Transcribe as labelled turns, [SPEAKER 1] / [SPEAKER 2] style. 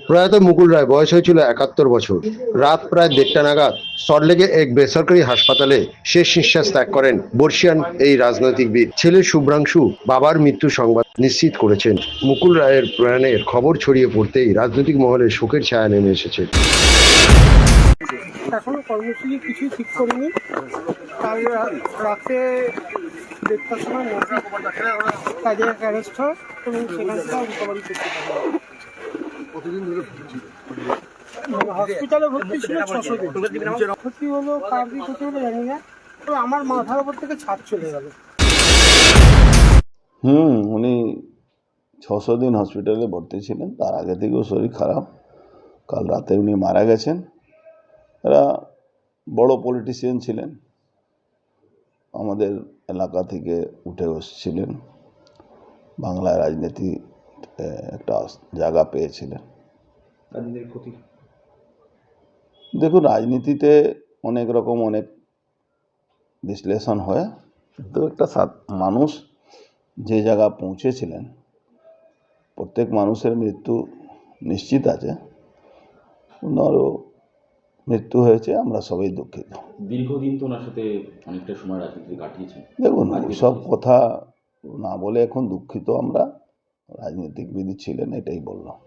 [SPEAKER 1] প্রয়াত মুকুল রায় বয়স হয়েছিল 71 বছর। রাত প্রায় 1:30 নাগাদ সল্টলেকে এক বেসরকারি হাসপাতালে শেষ নিঃশ্বাস ত্যাগ করেন বর্ষিয়ান এই রাজনৈতিকবিদ। ছেলে শুভ্রাংশু বাবার মৃত্যু সংবাদ নিশ্চিত করেছেন। মুকুল রায়ের প্রয়াণের খবর ছড়িয়ে পড়তেই রাজনৈতিক মহলে শোকের ছায়া নেমে এসেছে।
[SPEAKER 2] এখনো কর্মসূচি কিছুই ঠিক করিনি। কাল রাতে 1:30টার সময় কার্ডিয়াক অ্যারেস্ট হয় এবং সেখান থেকে রিকভারি করতে পারে। হসপিটালে ভর্তি ছিল 600 দিন। ক্ষতি হলো কার কি ক্ষতি হলো জানি না, তবে আমার মাথার উপর থেকে ছাদ চলে গেল।
[SPEAKER 3] উনি 600 দিন হসপিটালে ভর্তি ছিলেন, তার আগে থেকেও শরীর খারাপ। কাল রাতে উনি মারা গেছেন। এরা বড় পলিটিশিয়ান ছিলেন, আমাদের এলাকা থেকে উঠে এসেছিলেন, বাংলায় রাজনীতি একটা জায়গা পেয়েছিলেন। দেখুন, রাজনীতিতে অনেক রকম অনেক বিশ্লেষণ হয়, কিন্তু একটা মানুষ যে জায়গা পৌঁছেছিলেন, প্রত্যেক মানুষের মৃত্যু নিশ্চিত আছে। ওনারও মৃত্যু হয়েছে, আমরা সবাই দুঃখিত।
[SPEAKER 4] দীর্ঘদিন তো ওনার সাথে অনেকটা সময় রাজনীতি কাটিয়েছেন।
[SPEAKER 3] দেখুন, সব কথা না বলে এখন দুঃখিত আমরা, রাজনীতিকবিদ ছিলেন এটাই বললাম।